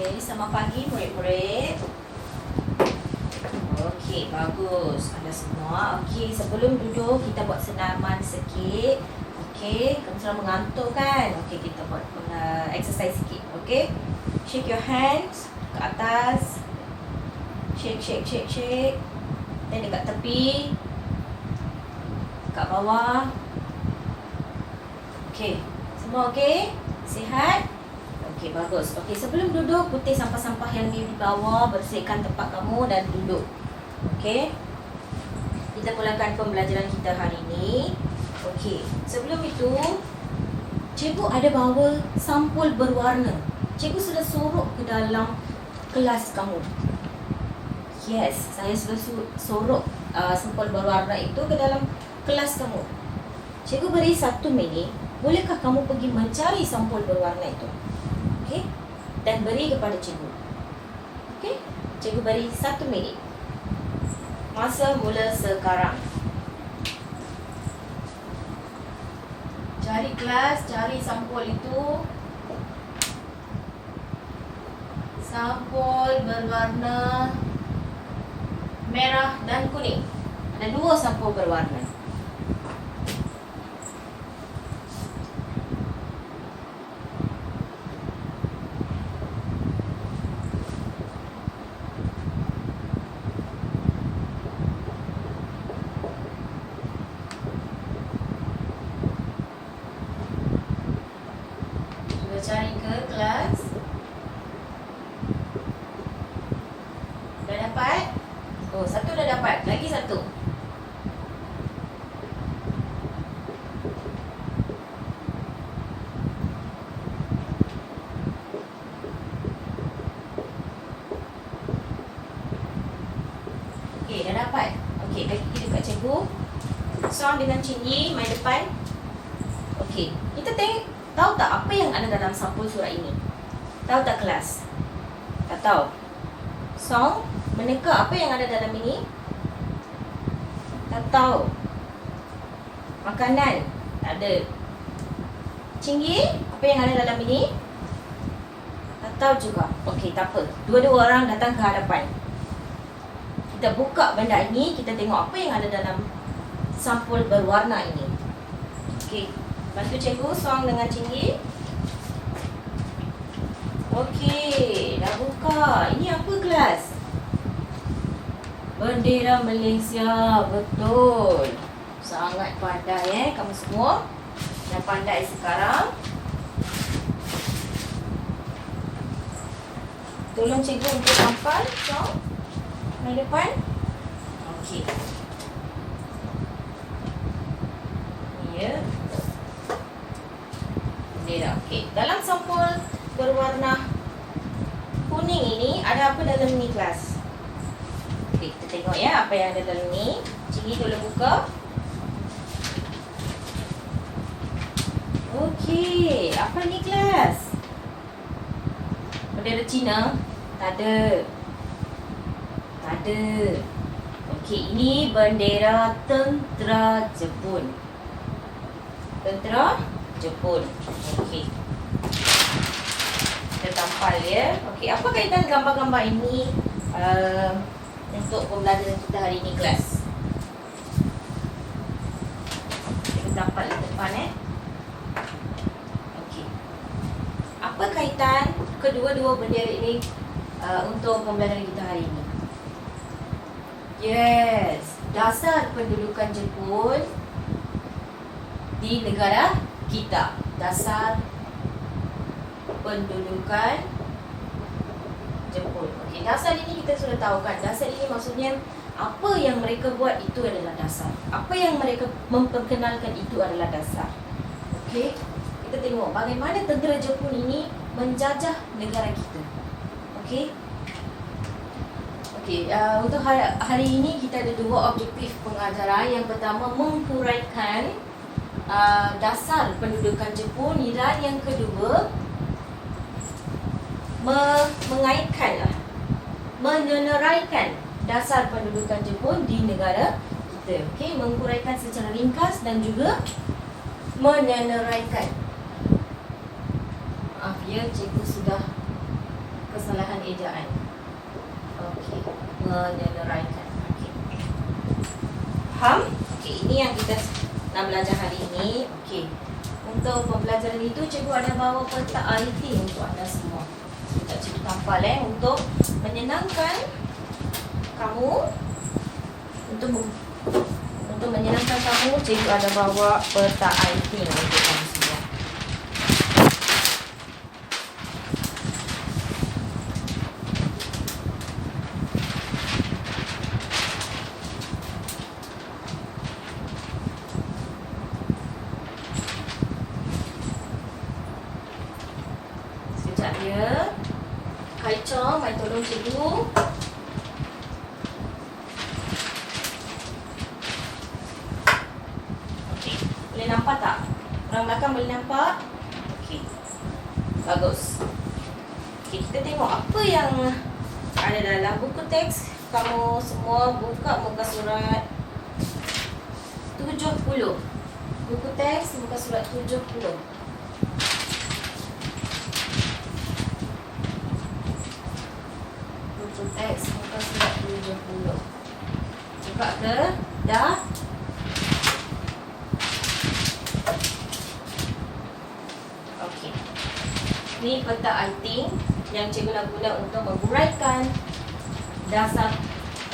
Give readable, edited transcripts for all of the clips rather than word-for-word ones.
Okey, selamat pagi murid-murid. Okey, bagus. Anda semua. Okey, sebelum duduk kita buat senaman sikit. Okey, kamu sudah mengantuk kan? Okey, kita buat exercise sikit. Okey. Shake your hands ke atas. Shake, shake, shake, shake. Dan dekat tepi. Kat bawah. Okey. Semua okey? Sihat? Okey, bagus. Okey, sebelum duduk, putih sampah-sampah yang di bawah, bersihkan tempat kamu dan duduk. Okey. Kita mulakan pembelajaran kita hari ini. Okey, sebelum itu, cikgu ada bawa sampul berwarna. Cikgu sudah sorok ke dalam kelas kamu. Yes, saya sudah sorok sampul berwarna itu ke dalam kelas kamu. Cikgu beri 1 minit. Bolehkah kamu pergi mencari sampul berwarna itu? Okey, dan beri kepada cikgu. Okey, cikgu beri 1 minit. Masa mula sekarang. Cari kelas, cari sampul itu. Sampul berwarna merah dan kuning. Ada 2 sampul berwarna. Cari ke kelas. Dah dapat? Oh, 1 dah dapat. Lagi 1. Okey, dah dapat. Okey, bagi dekat cikgu. Song dengan Cik Yi main depan. Okey, kita tengok. Tahu tak apa yang ada dalam sampul surat ini? Tahu tak kelas? Tak tahu. Song, meneka apa yang ada dalam ini? Tak tahu. Makanan? Tak ada. Cinggi, apa yang ada dalam ini? Tak tahu juga. Okey, tak apa. Dua-dua orang datang ke hadapan. Kita buka benda ini, kita tengok apa yang ada dalam sampul berwarna ini. Okey. Bantu cikgu, Song dengan Cinggi. Okey, dah buka. Ini apa kelas? Bendera Malaysia, betul. Sangat pandai kamu semua. Dah pandai sekarang. Tolong cikgu untuk hafal, Song. Main depan. Okey. Ya. Okey, dalam sampul berwarna kuning ini ada apa dalam ni kelas? Okey, kita tengok ya apa yang ada dalam ni. Cik tolong buka. Okey, apa ni kelas? Bendera Cina? Tak ada. Tak ada. Okey, ini bendera tentera Jepun. Tentera Jepun. Okey. Kita tampal ya. Okey, apa kaitan gambar-gambar ini untuk pembelajaran kita hari ini kelas? Kita tampal di depan Okey. Apa kaitan kedua-dua bendera ini untuk pembelajaran kita hari ini? Yes, dasar pendudukan Jepun di negara kita. Dasar pendudukan Jepun. Okey, dasar ini kita sudah tahu kan. Dasar ini maksudnya apa yang mereka buat itu adalah dasar. Apa yang mereka memperkenalkan itu adalah dasar. Okey, kita tengok bagaimana tentera Jepun ini menjajah negara kita. Okey. Okey, untuk hari ini kita ada 2 objektif pengajaran. Yang pertama menghuraikan dasar pendudukan Jepun, dan yang kedua mengaitkan meneraikan dasar pendudukan Jepun di negara kita. Okey, menghuraikan secara ringkas dan juga meneraikan. Maaf ya, cikgu sudah kesalahan ejaan. Okey, menyederaikan. Okey. Faham? Okey, ini yang kita nak belajar hari ini. Okey. Untuk pembelajaran itu, cikgu ada bawa peta IT untuk anda semua. Tak cikgu tampal untuk menyenangkan kamu. Untuk menyenangkan kamu, cikgu ada bawa peta IT untuk kamu semua. Sekejap ya. Hai Chong, mai tolong cikgu. Okey, boleh nampak tak? Orang belakang boleh nampak? Okey. Bagus. Okey, kita tengok apa yang ada dalam buku teks. Kamu semua buka muka surat 70. Buku teks muka surat 70. Buku teks muka surat 70. Buka ke? Dah? Okey. Ni peta iting yang cikgu nak guna untuk menguraikan dasar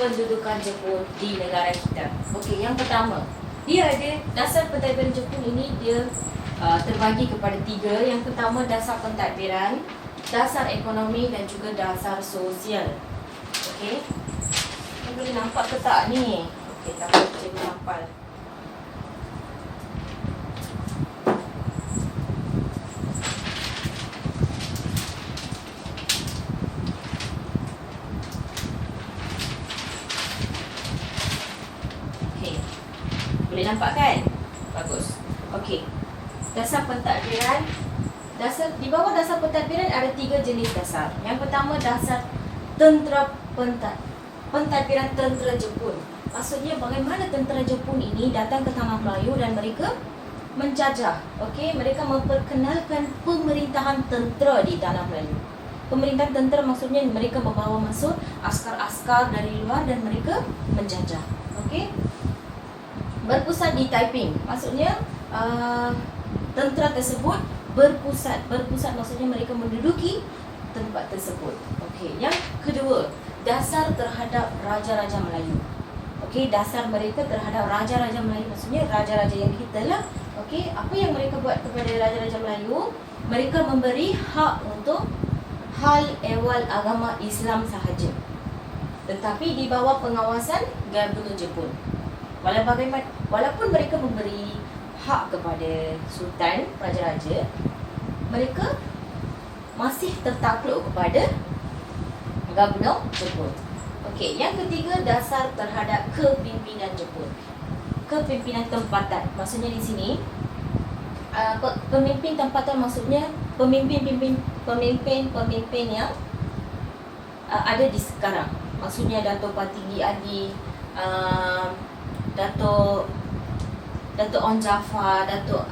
pendudukan Jepun di negara kita. Okey, yang pertama, dia ada dasar pentadbiran Jepun ini dia terbagi kepada 3. Yang pertama dasar pentadbiran, dasar ekonomi dan juga dasar sosial. Okey. Boleh nampak ke tak ni? Okey, takut cikgu hafal. Boleh nampak kan? Bagus. Okey. Dasar pentadbiran. Di bawah dasar pentadbiran ada 3 jenis dasar. Yang pertama dasar pentadbiran tentera Jepun. Maksudnya bagaimana tentera Jepun ini datang ke tanah Melayu dan mereka menjajah. Okey, mereka memperkenalkan pemerintahan tentera di tanah Melayu. Pemerintahan tentera maksudnya mereka membawa masuk askar-askar dari luar dan mereka menjajah. Okey. Berpusat di Taiping. Maksudnya tentera tersebut berpusat maksudnya mereka menduduki tempat tersebut. Okey, yang kedua, dasar terhadap raja-raja Melayu. Okey, dasar mereka terhadap raja-raja Melayu maksudnya raja-raja yang kita lah. Okey, apa yang mereka buat kepada raja-raja Melayu? Mereka memberi hak untuk hal ehwal agama Islam sahaja. Tetapi di bawah pengawasan Gubernur Jepun. Walaupun mereka memberi hak kepada sultan, raja-raja, mereka masih tertakluk kepada Gubernur Jepun. Okey, yang ketiga dasar terhadap kepimpinan Jepun. Kepimpinan tempatan. Maksudnya di sini pemimpin tempatan maksudnya pemimpin yang ada di sekarang. Maksudnya Dato' Patinggi Adi, Dato' On Jaafar, Dato'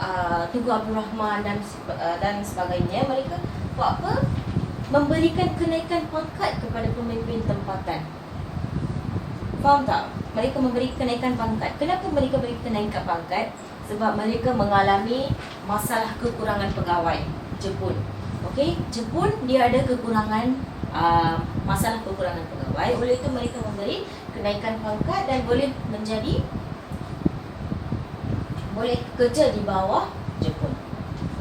Tunku Abdul Rahman dan sebagainya. Mereka buat apa? Memberikan kenaikan pangkat kepada pemimpin tempatan. Faham tak? Mereka memberi kenaikan pangkat. Kenapa mereka beri kenaikan pangkat? Sebab mereka mengalami masalah kekurangan pegawai Jepun. Okey, Jepun dia ada kekurangan masalah kekurangan pegawai. Oleh itu mereka memberi kenaikan pangkat dan boleh kerja di bawah Jepun.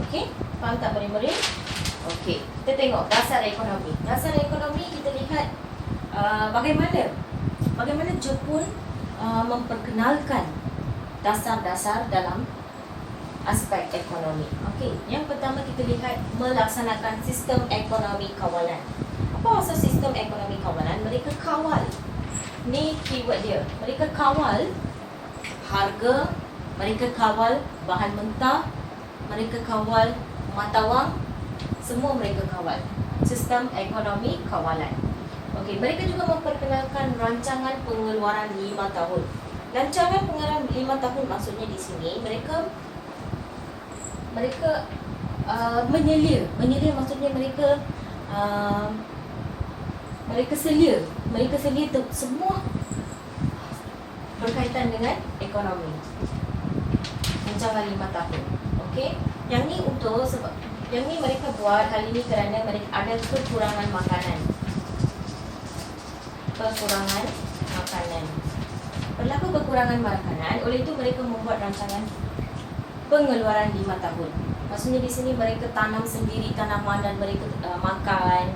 Okey, faham tak murid-murid? Okey, kita tengok dasar ekonomi. Dasar ekonomi kita lihat bagaimana Jepun memperkenalkan dasar-dasar dalam aspek ekonomi. Okey, yang pertama kita lihat melaksanakan sistem ekonomi kawalan. Apa maksud sistem ekonomi kawalan? Mereka kawal. Ni keyword dia. Mereka kawal harga, mereka kawal bahan mentah, mereka kawal mata wang, semua mereka kawal. Sistem ekonomi kawalan. Okey, mereka juga memperkenalkan rancangan pengeluaran 5 tahun. Rancangan pengeluaran 5 tahun maksudnya di sini mereka menyelia maksudnya mereka Mereka selia semua berkaitan dengan ekonomi. Rancangan 5 tahun. Okey. Yang ni sebab yang ni mereka buat hal ini kerana mereka ada kekurangan makanan. Berlaku kekurangan makanan, oleh itu mereka membuat rancangan pengeluaran 5 tahun. Maksudnya di sini mereka tanam sendiri tanaman dan mereka makan,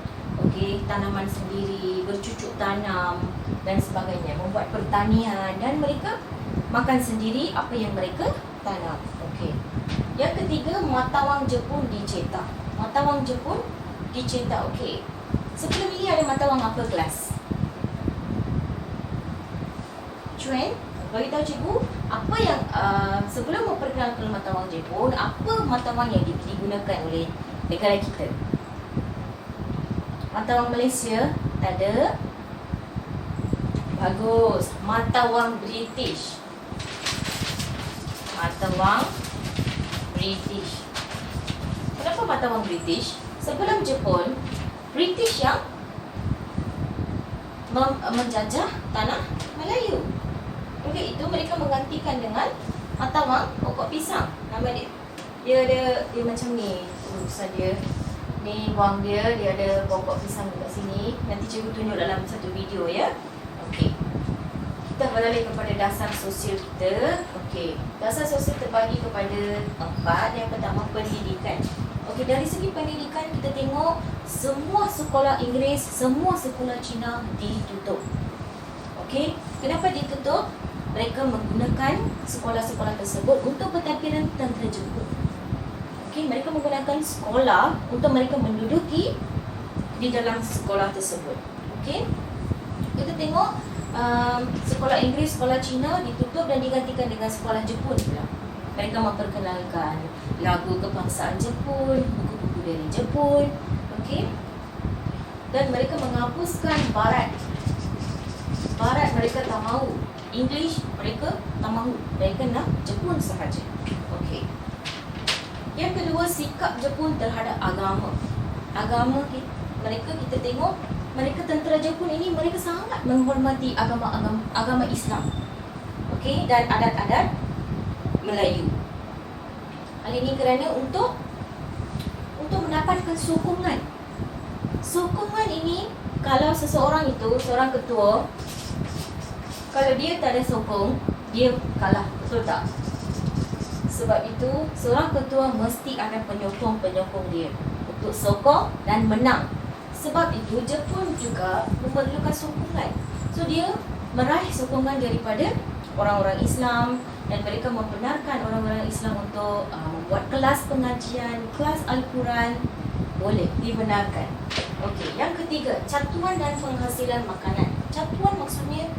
okey, tanaman sendiri, bercucuk tanam dan sebagainya, membuat pertanian dan mereka makan sendiri apa yang mereka tanam. Okey. Yang ketiga, Matawang Jepun dicetak. Okey. Sebelum ini ada matawang apa kelas? Cuen, beritahu cikgu apa yang sebelum memperkenalkan matawang Jepun, apa matawang yang digunakan oleh negara kita? Matawang Malaysia tak ada. Bagus. Matawang British. Kenapa matawang British? Sebelum Jepun, British yang menjajah tanah Melayu. Okey, itu mereka menggantikan dengan matawang pokok pisang. Nama dia ada macam ni. Besar dia. Ni buang dia ada pokok pisang dekat sini. Nanti cikgu tunjuk dalam satu video ya. Okey. Kita beralih kepada dasar sosial kita. Okey. Dasar sosial terbagi kepada 4. Yang pertama, pendidikan. Okey, dari segi pendidikan kita tengok semua sekolah Inggeris, semua sekolah Cina ditutup. Okey, kenapa ditutup? Mereka menggunakan sekolah-sekolah tersebut untuk pentadbiran tentera Jepun. Okey, mereka menggunakan sekolah untuk mereka menduduki di dalam sekolah tersebut. Okey, kita tengok sekolah Inggeris, sekolah Cina ditutup dan digantikan dengan sekolah Jepun pula. Mereka memperkenalkan lagu kebangsaan Jepun, buku-buku dari Jepun. Okey, dan mereka menghapuskan Barat mereka tak mahu. English mereka tak mahu. Mereka nak Jepun sahaja. Okey. Yang kedua, sikap Jepun terhadap agama. Mereka kita tengok mereka tentera Jepun ini mereka sangat menghormati agama Islam. Okey, dan adat-adat Melayu. Hal ini kerana untuk mendapatkan sokongan. Sokongan ini kalau seseorang itu, seorang ketua, kalau dia tak ada sokong, dia kalah, betul tak? Sebab itu, seorang ketua mesti ada penyokong-penyokong dia untuk sokong dan menang. Sebab itu, Jepun juga memerlukan sokongan. So, dia meraih sokongan daripada orang-orang Islam dan mereka membenarkan orang-orang Islam untuk membuat kelas pengajian, kelas Al-Quran, boleh dibenarkan. Okey, yang ketiga, catuan dan penghasilan makanan. Catuan maksudnya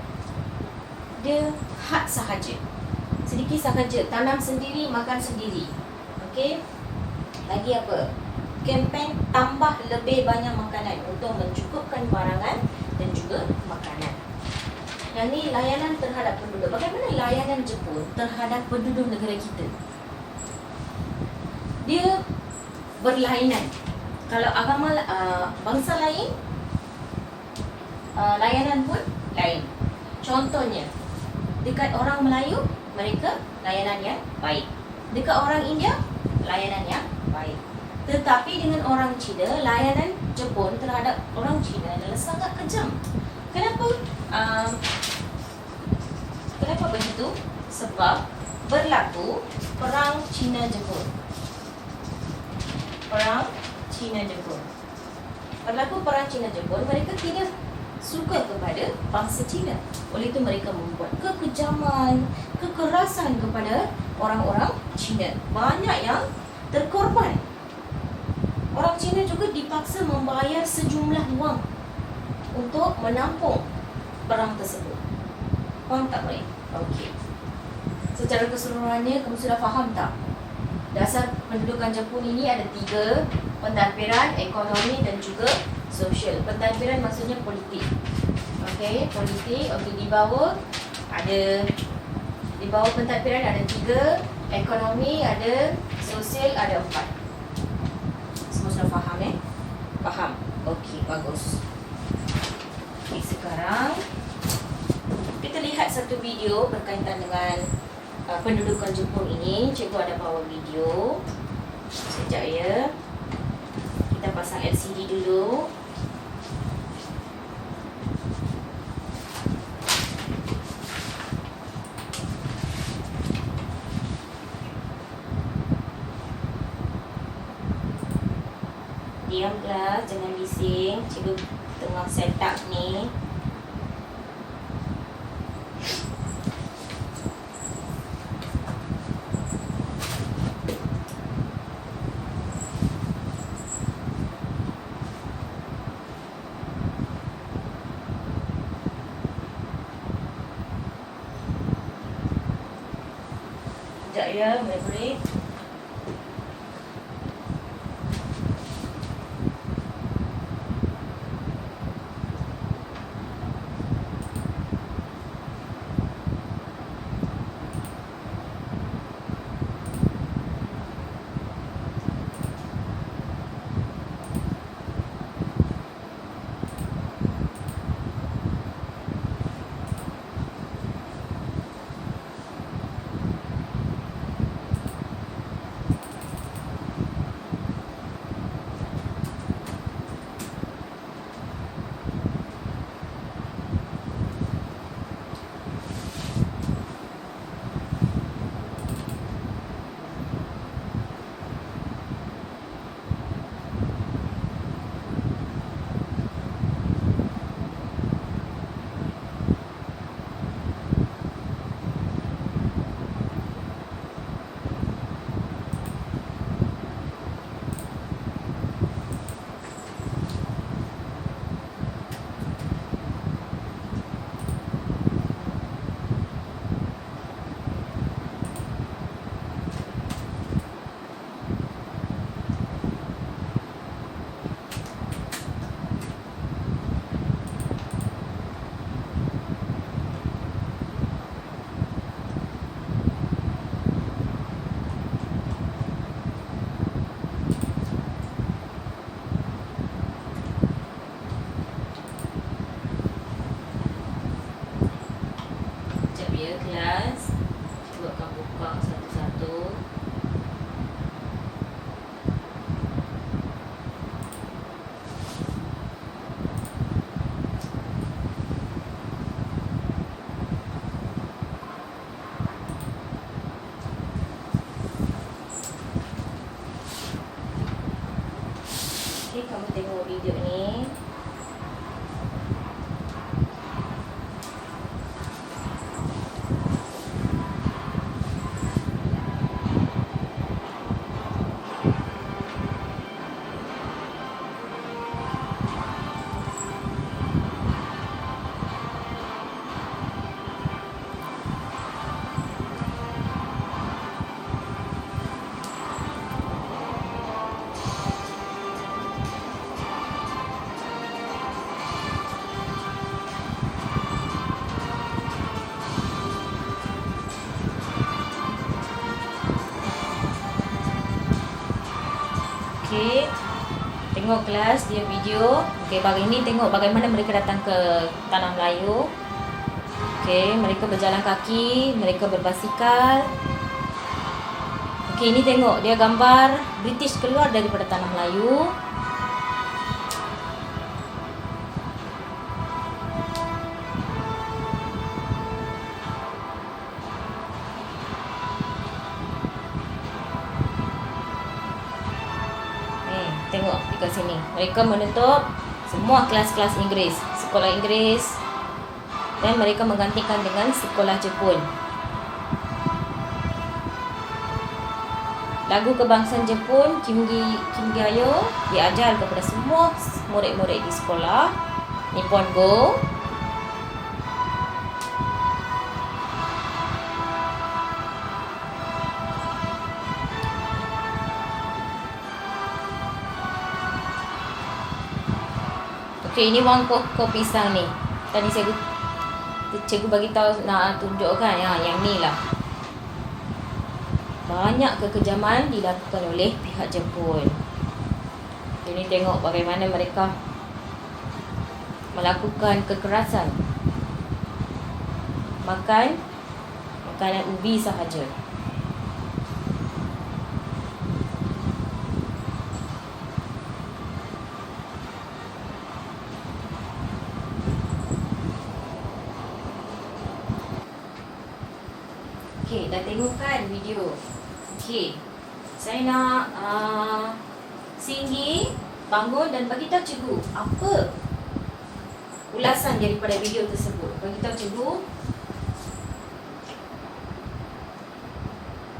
dia hak sahaja. Sedikit sahaja, tanam sendiri, makan sendiri. Okey. Lagi apa? Kempen tambah lebih banyak makanan untuk mencukupkan barangan dan juga makanan. Yang ni layanan terhadap penduduk. Bagaimana layanan Jepun terhadap penduduk negara kita? Dia berlainan. Kalau agama bangsa lain, layanan pun lain. Contohnya, dekat orang Melayu, mereka layanan yang baik. Dekat orang India, layanan yang baik. Tetapi dengan orang Cina, layanan Jepun terhadap orang Cina adalah sangat kejam. Kenapa? Kenapa begitu? Sebab berlaku perang Cina-Jepun. Berlaku perang Cina-Jepun, mereka tidak suka kepada bangsa Cina. Oleh itu mereka membuat kekejaman, kekerasan kepada orang-orang Cina. Banyak yang terkorban. Orang Cina juga dipaksa membayar sejumlah wang untuk menampung perang tersebut. Faham tak boleh? Okey. Secara keseluruhannya kamu sudah faham tak? Dasar pendudukan Jepun ini ada 3, pentadbiran, ekonomi dan juga sosial. Pentadbiran maksudnya politik. Okey, politik. Okey, di bawah pentadbiran ada 3, ekonomi ada, sosial ada 4. Semua sudah faham Faham? Okey, bagus. Okay, sekarang kita lihat satu video berkaitan dengan pendudukan Jepun ini. Cikgu ada bawa video. Sekejap ya. Kita pasang LCD dulu. Diam kelas, jangan bising. Cikgu tengah set up ni. Sekejap ya, break. Kelas, cikgu akan buka satu-satu. Okay, kamu tengok video ni. Okey. Tengok kelas dia video. Okey, bagi ini tengok bagaimana mereka datang ke Tanah Melayu. Okey, mereka berjalan kaki, mereka berbasikal. Okey, ini tengok dia gambar British keluar daripada Tanah Melayu. Tengok dekat sini. Mereka menutup semua kelas-kelas Inggeris, sekolah Inggeris, dan mereka menggantikan dengan sekolah Jepun. Lagu kebangsaan Jepun, Kimgayo, diajar kepada semua murid-murid di sekolah. Nippon Go. Okey, ini mangkuk pisang ni. Tadi cikgu bagi tahu nak tunjukkan ya, yang ni lah. Banyak kekejaman dilakukan oleh pihak Jepun. Ini tengok bagaimana mereka melakukan kekerasan. Makan makanan ubi sahaja. Okey, dah tengok kan video? Okey, saya nak Singgi bangun dan bagi tahu cikgu apa ulasan daripada video tersebut. Bagi tahu cikgu.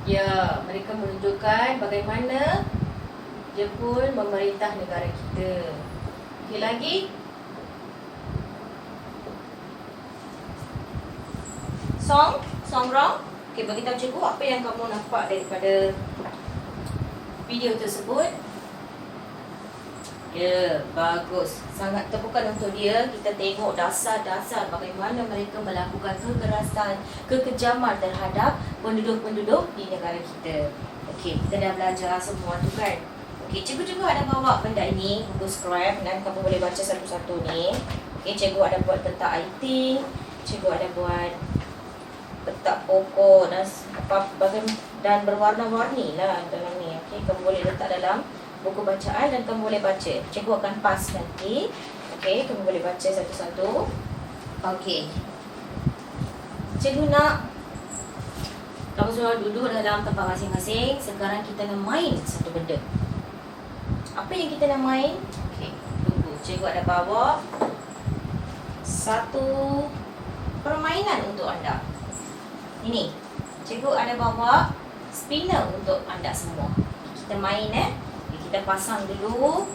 Ya, mereka menunjukkan bagaimana Jepun memerintah negara kita. Okey, lagi. Song Rong. Okey, bagi tahu cikgu apa yang kamu nampak daripada video tersebut. Ya, bagus. Sangat tepukan untuk dia. Kita tengok dasar-dasar bagaimana mereka melakukan kekerasan, kekejaman terhadap penduduk-penduduk di negara kita. Okey, kita dah belajar semua tu kan. Okey, cikgu juga ada bawa benda ini, buku scrap, dan kamu boleh baca satu-satu ni. Okey, cikgu ada buat peta IT, cikgu ada buat peta pokok dan berwarna-warni lah dalam ni. Okey, kamu boleh letak dalam buku bacaan dan kamu boleh baca. Cikgu akan pas nanti. Okey, kamu boleh baca satu-satu. Okey. Cikgu nak kamu semua duduk dalam tempat masing-masing. Sekarang kita nak main satu benda. Apa yang kita nak main? Okey, tunggu. Cikgu ada bawa satu permainan untuk anda. Ini. Cikgu ada bawa spinner untuk anda semua. Kita main kita pasang dulu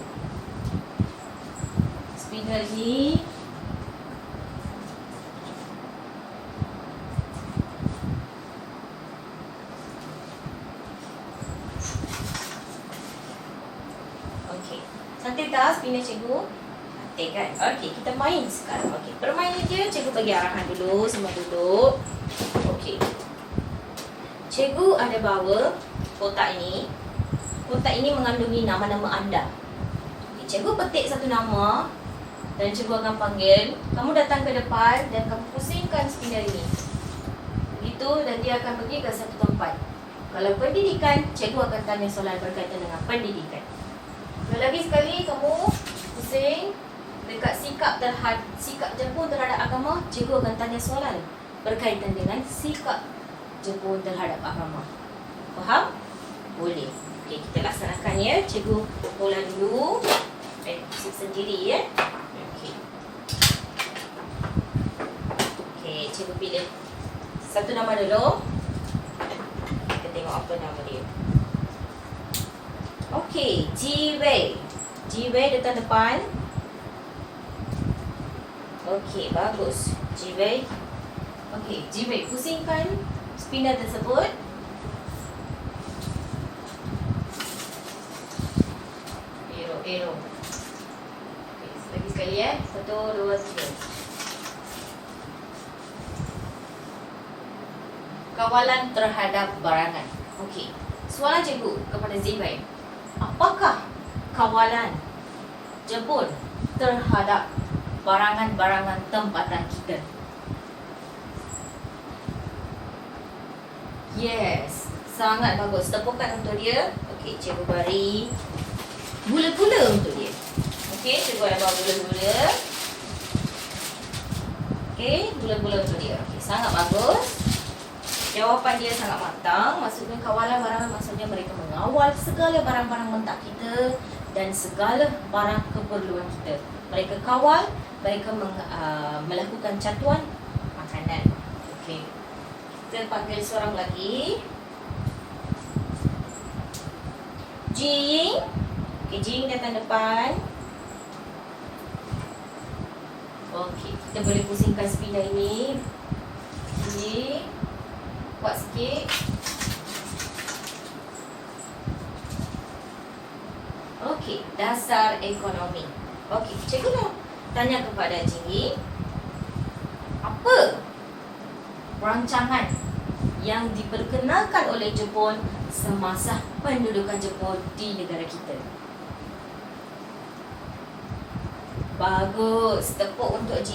spinner ni. Okey, cantik tak spinner cikgu? Cantik kan? Okey, kita main sekarang. Okey, permainan dia cikgu bagi arahan dulu, semua duduk. Okey, cikgu ada bawa kotak ini. Kotak ini mengandungi nama-nama anda. Cikgu petik satu nama dan cikgu akan panggil. Kamu datang ke depan dan kamu pusingkan spinner ini. Begitu, dan dia akan pergi ke satu tempat. Kalau pendidikan, cikgu akan tanya soalan berkaitan dengan pendidikan. Kalau lagi sekali kamu pusing dekat sikap Jepun terhadap agama, cikgu akan tanya soalan berkaitan dengan sikap Jepun terhadap agama. Faham? Boleh. Okey, kita laksanakan ya. Cikgu bola dulu. Sip sendiri ya. Okey. Okey, cikgu pilih satu nama dulu. Kita tengok apa nama dia. Okey, Jiwei. Jiwei dekat depan. Okey, bagus. Jiwei. Okey, Jiwei pusingkan spinner tersebut. Arrow. Okay, lagi sekali ya. 1, 2, 3. Kawalan terhadap barangan. Okey. Soalan cikgu kepada Zibai. Apakah kawalan Jepun terhadap barangan-barangan tempatan kita? Yes. Sangat bagus. Tepukan untuk dia. Okey, cikgu beri gula-gula untuk dia. Okey, cikgu ada bawa gula-gula. Okey, gula-gula untuk dia. Okey, sangat bagus. Jawapan dia sangat matang. Maksudnya kawalan barangan, maksudnya mereka mengawal segala barang-barang mentah kita dan segala barang keperluan kita. Mereka kawal, mereka melakukan catuan makanan. Okey. Kita panggil seorang lagi. Jing. Okey, Jing datang depan. Okey, kita boleh pusingkan spinner ini. Jing, kuat sikit. Okey, dasar ekonomi. Okey, cikgu nak tanya kepada Jing, apa rancangan yang diperkenalkan oleh Jepun semasa pendudukan Jepun di negara kita? Bagus. Tepuk untuk G.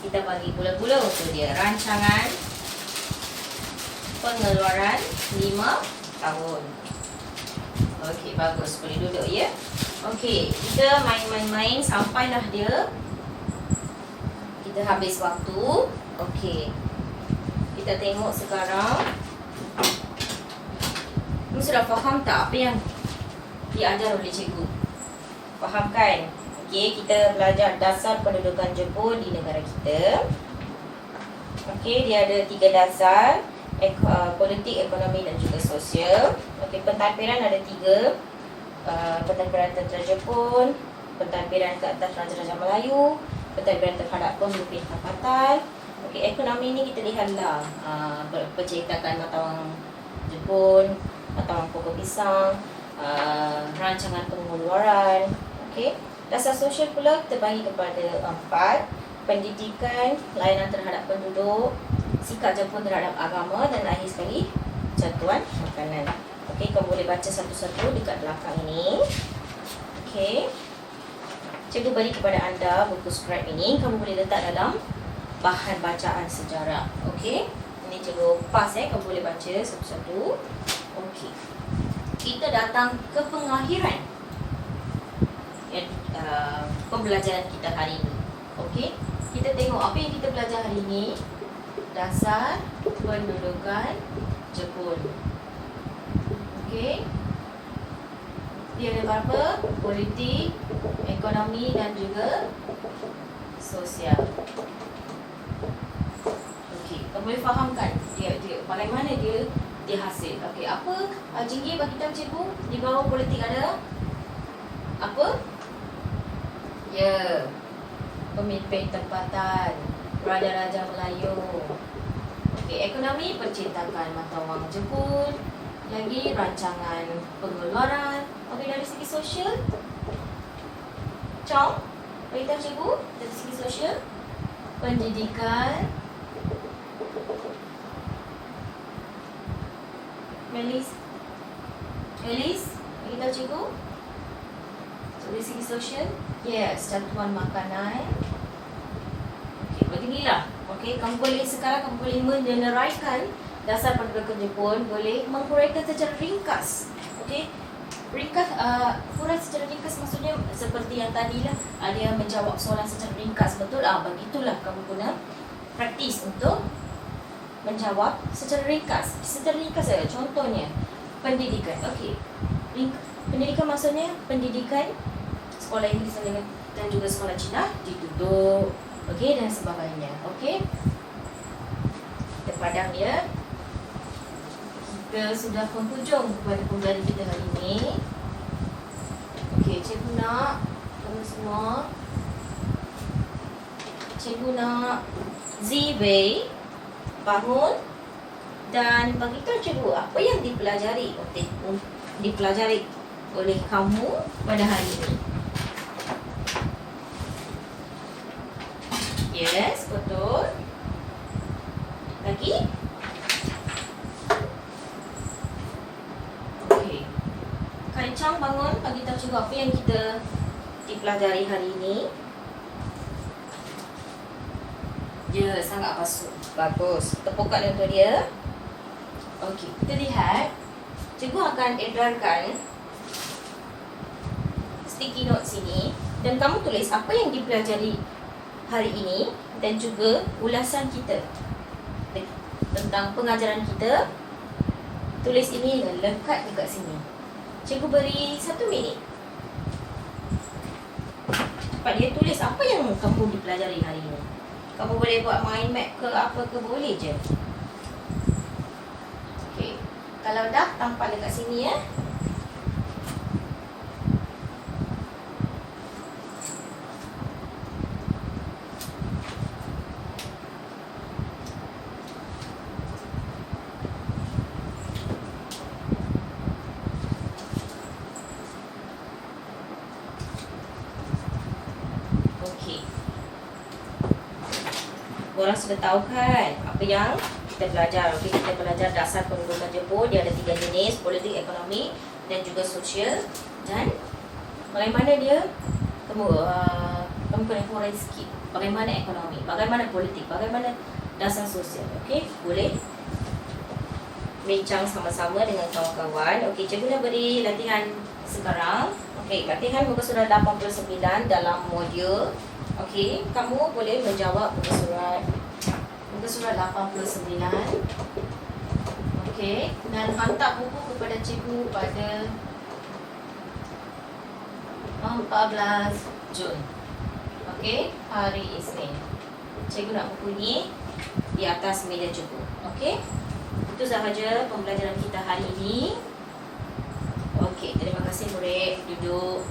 Kita bagi gula-gula untuk dia. Rancangan pengeluaran 5 tahun. Okey, bagus. Boleh duduk ya. Okey, kita main-main-main sampailah dia. Kita habis waktu. Okey. Kita tengok sekarang. Kamu sudah faham tak apa yang diajar oleh cikgu? Faham kan? Okey, kita belajar dasar pendudukan Jepun di negara kita. Okey, dia ada 3 dasar. Politik, ekonomi dan juga sosial. Okey, pentadbiran ada 3. Pentadbiran tentera Jepun, pentadbiran ke atas Raja-Raja Melayu, pentadbiran terhadap pemimpin tempatan. Okey, ekonomi ni kita lihatlah percetakan mata wang Jepun, mata wang pokok pisang, rancangan pengeluaran. Okey, dasar sosial pula kita bagi kepada 4. Pendidikan, layanan terhadap penduduk, sikap Jepun terhadap agama dan akhir sekali jatuhan makanan. Okey, kamu boleh baca satu-satu dekat belakang ini. Okey, cikgu beri kepada anda buku scribe ini. Kamu boleh letak dalam bahan bacaan sejarah. Okey, ini cikgu pas kamu boleh baca satu-satu. Okey, kita datang ke pengakhiran pembelajaran kita hari ini. Okey, kita tengok apa yang kita belajar hari ini. Dasar pendudukan Jepun. Okey, dia ada berapa? Politik, ekonomi dan juga sosial. Okey, kamu boleh fahamkan dia bagaimana dia hasil. Okey, apa Jinggi bagi tahu cikgu di bawah politik ada apa? Ya, pemimpin tempatan, Raja-Raja Melayu. Okey, ekonomi percetakan mata wang Jepun, lagi rancangan pengeluaran. Okey, dari segi sosial, Chong, beritahu cikgu dari segi sosial, pendidikan. Melis, beritahu cikgu dari segi sosial. Yes, jatuhan makanan. Okey, beginilah. Okey, kamu boleh mengeneraikan dasar pendudukan Jepun, boleh menghuraikan secara ringkas. Okey, ringkas, hurai secara ringkas maksudnya seperti yang tadilah, dia menjawab soalan secara ringkas, betul? Begitulah kamu guna praktis untuk menjawab secara ringkas. Secara ringkas saja. Contohnya pendidikan. Okey, pendidikan maksudnya pendidikan sekolah Inggeris dan juga sekolah Cina ditutup. Okey, dan sebagainya. Okey, kita padam ya. Kita sudah penghujung kepada pembelajaran kita hari ini. Okey, cikgu nak kamu semua, cikgu nak Ziwei bangun dan beritahu cikgu apa yang dipelajari oleh kamu pada hari ini. Yes, betul. Lagi? Okey. Kai Chang bangun, bagi tahu cikgu apa yang kita dipelajari hari ini. Ya, sangat bagus. Tepukan untuk dia. Okey, kita lihat. Cikgu akan edarkan sticky note sini dan kamu tulis apa yang dipelajari hari ini dan juga ulasan kita tentang pengajaran kita. Tulis ini dan lekat dekat sini. Cikgu beri 1 minit. Cepat dia tulis apa yang kamu dipelajari hari ini. Kamu boleh buat mind map ke apa ke, boleh je. Okey, kalau dah tampak dekat sini ya. Korang sudah tahu kan apa yang kita belajar. Okey, kita belajar dasar pendudukan Jepun. Dia ada 3 jenis, politik, ekonomi dan juga sosial. Dan bagaimana dia Kamu kena huraikan sikit. Bagaimana ekonomi, bagaimana politik, bagaimana dasar sosial. Okey, boleh bincang sama-sama dengan kawan-kawan. Okey, cikgu nak beri latihan sekarang. Okey, latihan muka surat 89 dalam modul. Okey, kamu boleh menjawab muka surat 89. Okey, dan hantar buku kepada cikgu pada 14 Jun. Okey, hari Isnin. Cikgu nak buku ni di atas meja cikgu. Okey, itu sahaja pembelajaran kita hari ini. Okey, terima kasih murid. Duduk.